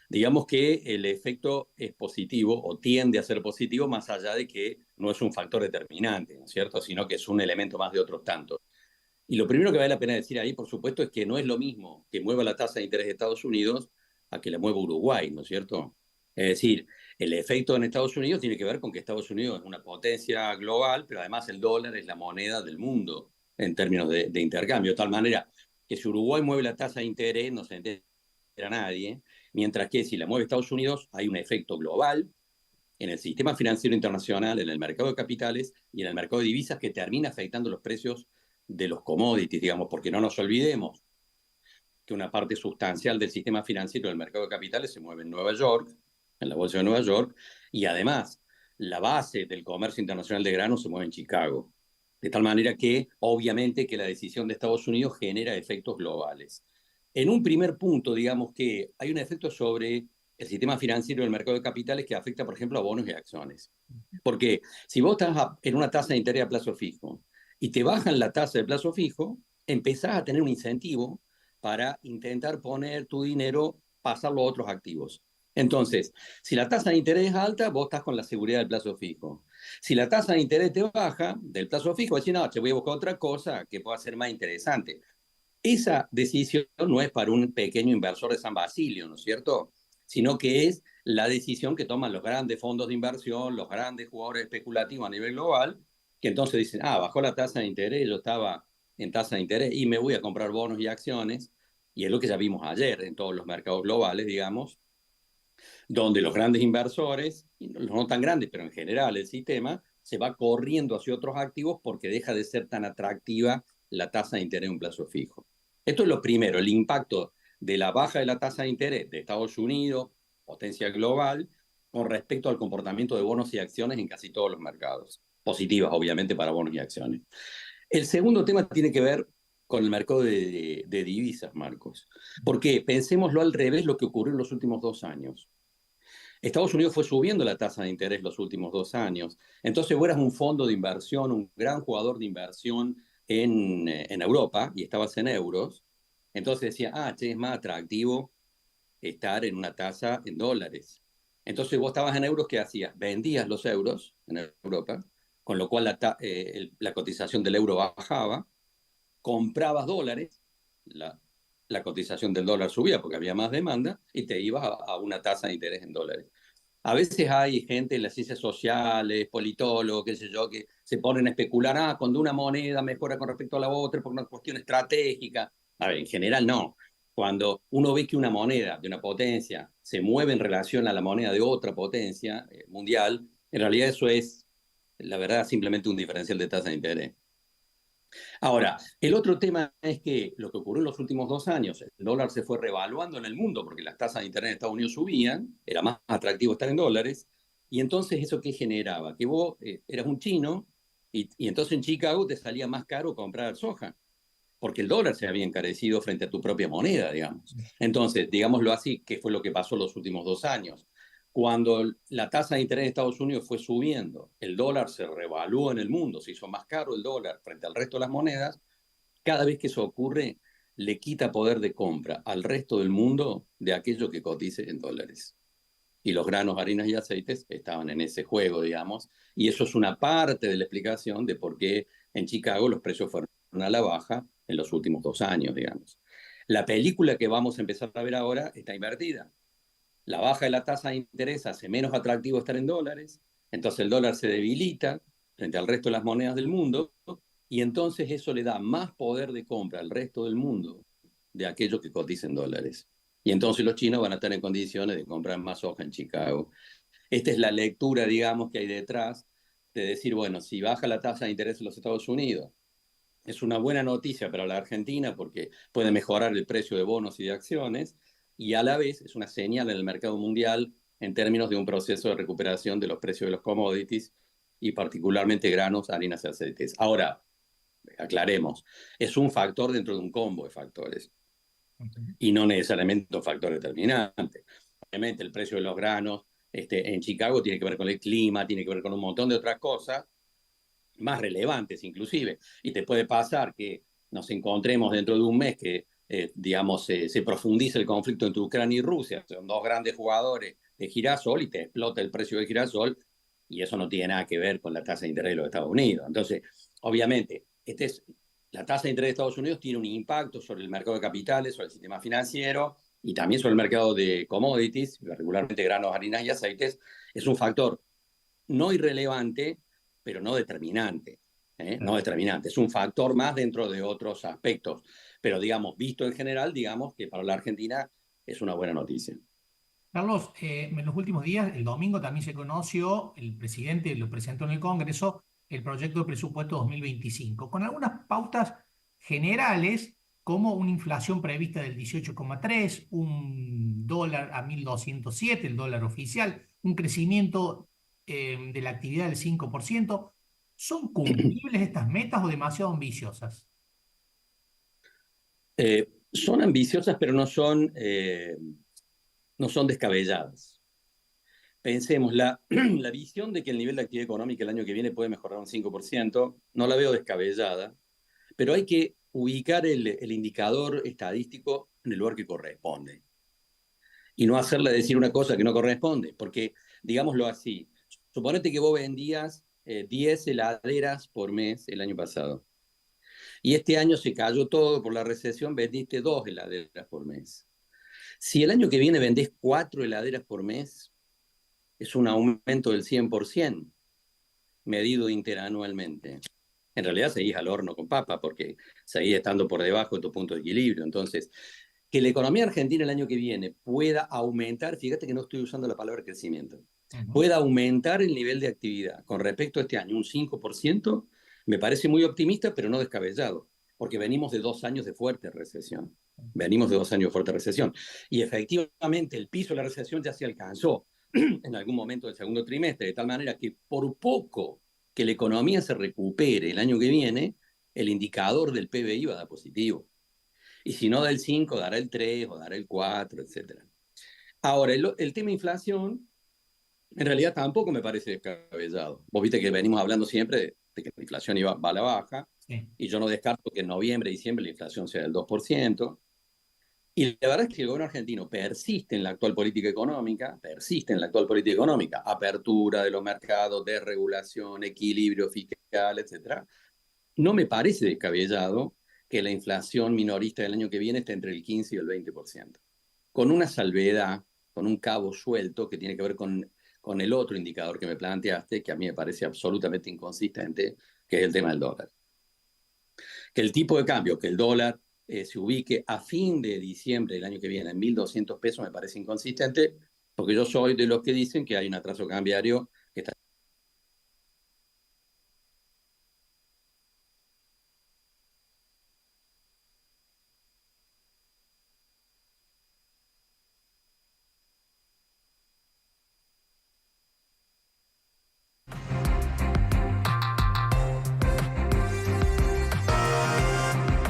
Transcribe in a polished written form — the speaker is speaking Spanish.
digamos que el efecto es positivo o tiende a ser positivo más allá de que no es un factor determinante, ¿no es cierto? Sino que es un elemento más de otros tantos. Y lo primero que vale la pena decir ahí, por supuesto, es que no es lo mismo que mueva la tasa de interés de Estados Unidos a que la mueva Uruguay, ¿no es cierto? Es decir, el efecto en Estados Unidos tiene que ver con que Estados Unidos es una potencia global, pero además el dólar es la moneda del mundo en términos de intercambio, de tal manera que si Uruguay mueve la tasa de interés no se entera nadie, mientras que si la mueve Estados Unidos hay un efecto global en el sistema financiero internacional, en el mercado de capitales y en el mercado de divisas que termina afectando los precios de los commodities, digamos, porque no nos olvidemos que una parte sustancial del sistema financiero del mercado de capitales se mueve en Nueva York, en la bolsa de Nueva York, y además la base del comercio internacional de granos se mueve en Chicago. De tal manera que, obviamente, que la decisión de Estados Unidos genera efectos globales. En un primer punto, digamos que hay un efecto sobre el sistema financiero del mercado de capitales que afecta, por ejemplo, a bonos y acciones. Porque si vos estás en una tasa de interés a plazo fijo y te bajan la tasa de plazo fijo, empezás a tener un incentivo para intentar poner tu dinero, pasarlo a otros activos. Entonces, si la tasa de interés es alta, vos estás con la seguridad del plazo fijo. Si la tasa de interés te baja del plazo fijo, decís, no, te voy a buscar otra cosa que pueda ser más interesante. Esa decisión no es para un pequeño inversor de San Basilio, ¿no es cierto? Sino que es la decisión que toman los grandes fondos de inversión, los grandes jugadores especulativos a nivel global, que entonces dicen, ah, bajó la tasa de interés, yo estaba en tasa de interés y me voy a comprar bonos y acciones, y es lo que ya vimos ayer en todos los mercados globales, digamos, donde los grandes inversores, y los no tan grandes, pero en general el sistema, se va corriendo hacia otros activos porque deja de ser tan atractiva la tasa de interés en un plazo fijo. Esto es lo primero, el impacto de la baja de la tasa de interés de Estados Unidos, potencia global, con respecto al comportamiento de bonos y acciones en casi todos los mercados. Positivas, obviamente, para bonos y acciones. El segundo tema tiene que ver con el mercado de divisas, Marcos. Porque pensémoslo al revés lo que ocurrió en los últimos 2 años. Estados Unidos fue subiendo la tasa de interés los últimos 2 años. Entonces, vos eras un fondo de inversión, un gran jugador de inversión en Europa y estabas en euros. Entonces decía, ah, che, es más atractivo estar en una tasa en dólares. Entonces vos estabas en euros, ¿qué hacías? Vendías los euros en Europa, con lo cual la cotización del euro bajaba, comprabas dólares, la cotización del dólar subía porque había más demanda y te ibas a una tasa de interés en dólares. A veces hay gente en las ciencias sociales, politólogos, qué sé yo, que se ponen a especular, ah, cuando una moneda mejora con respecto a la otra por una cuestión estratégica. A ver, en general no. Cuando uno ve que una moneda de una potencia se mueve en relación a la moneda de otra potencia mundial, en realidad eso es, la verdad, simplemente un diferencial de tasa de interés. Ahora, el otro tema es que lo que ocurrió en los últimos 2 años, el dólar se fue revaluando en el mundo porque las tasas de interés en Estados Unidos subían, era más atractivo estar en dólares, y entonces eso qué generaba, que vos eras un chino y entonces en Chicago te salía más caro comprar soja, porque el dólar se había encarecido frente a tu propia moneda, digamos. Entonces, digámoslo así, ¿qué fue lo que pasó los últimos 2 años? Cuando la tasa de interés de Estados Unidos fue subiendo, el dólar se revaluó en el mundo, se hizo más caro el dólar frente al resto de las monedas. Cada vez que eso ocurre, le quita poder de compra al resto del mundo de aquello que cotice en dólares. Y los granos, harinas y aceites estaban en ese juego, digamos, y eso es una parte de la explicación de por qué en Chicago los precios fueron a la baja en los últimos 2 años, digamos. La película que vamos a empezar a ver ahora está invertida. La baja de la tasa de interés hace menos atractivo estar en dólares, entonces el dólar se debilita frente al resto de las monedas del mundo, y entonces eso le da más poder de compra al resto del mundo de aquello que cotiza en dólares. Y entonces los chinos van a estar en condiciones de comprar más soja en Chicago. Esta es la lectura, digamos, que hay detrás de decir, bueno, si baja la tasa de interés en los Estados Unidos, es una buena noticia para la Argentina porque puede mejorar el precio de bonos y de acciones, y a la vez es una señal en el mercado mundial en términos de un proceso de recuperación de los precios de los commodities y particularmente granos, harinas y aceites. Ahora, aclaremos, es un factor dentro de un combo de factores y no necesariamente un factor determinante. Obviamente el precio de los granos en Chicago tiene que ver con el clima, tiene que ver con un montón de otras cosas, más relevantes inclusive. Y te puede pasar que nos encontremos dentro de un mes que digamos, se profundiza el conflicto entre Ucrania y Rusia, son dos grandes jugadores de girasol y te explota el precio del girasol, y eso no tiene nada que ver con la tasa de interés de los Estados Unidos. Entonces, obviamente, la tasa de interés de Estados Unidos tiene un impacto sobre el mercado de capitales, sobre el sistema financiero y también sobre el mercado de commodities, regularmente granos, harinas y aceites. Es un factor no irrelevante, pero no determinante. No determinante. Es un factor más dentro de otros aspectos. Pero, digamos, visto en general, digamos que para la Argentina es una buena noticia. Carlos, en los últimos días, el domingo también se conoció, el presidente lo presentó en el Congreso, el proyecto de presupuesto 2025, con algunas pautas generales, como una inflación prevista del 18,3, un dólar a 1.207, el dólar oficial, un crecimiento de la actividad del 5%. ¿Son cumplibles estas metas o demasiado ambiciosas? Son ambiciosas, pero no son descabelladas. Pensemos, la visión de que el nivel de actividad económica el año que viene puede mejorar un 5%, no la veo descabellada, pero hay que ubicar el indicador estadístico en el lugar que corresponde y no hacerle decir una cosa que no corresponde, porque, digámoslo así, suponete que vos vendías 10 heladeras por mes el año pasado y este año se cayó todo por la recesión, vendiste 2 heladeras por mes. Si el año que viene vendés 4 heladeras por mes, es un aumento del 100% medido interanualmente. En realidad seguís al horno con papa porque seguís estando por debajo de tu punto de equilibrio. Entonces, que la economía argentina el año que viene pueda aumentar, fíjate que no estoy usando la palabra crecimiento, Ujú. pueda aumentar el nivel de actividad con respecto a este año un 5%, me parece muy optimista, pero no descabellado, porque venimos de 2 años de fuerte recesión. Venimos de 2 años de fuerte recesión. Y efectivamente el piso de la recesión ya se alcanzó en algún momento del segundo trimestre, de tal manera que por poco que la economía se recupere el año que viene, el indicador del PBI va a dar positivo. Y si no da el 5, dará el 3 o dará el 4, etcétera. Ahora, el tema inflación, en realidad tampoco me parece descabellado. Vos viste que venimos hablando siempre de que la inflación va a la baja, Sí. y yo no descarto que en noviembre, diciembre la inflación sea del 2%. Y la verdad es que el gobierno argentino persiste en la actual política económica, apertura de los mercados, desregulación, equilibrio fiscal, etcétera. No me parece descabellado que la inflación minorista del año que viene esté entre el 15 y el 20%, con una salvedad, con un cabo suelto que tiene que ver con el otro indicador que me planteaste, que a mí me parece absolutamente inconsistente, que es el tema del dólar. Que el tipo de cambio, que el dólar se ubique a fin de diciembre del año que viene en 1.200 pesos me parece inconsistente, porque yo soy de los que dicen que hay un atraso cambiario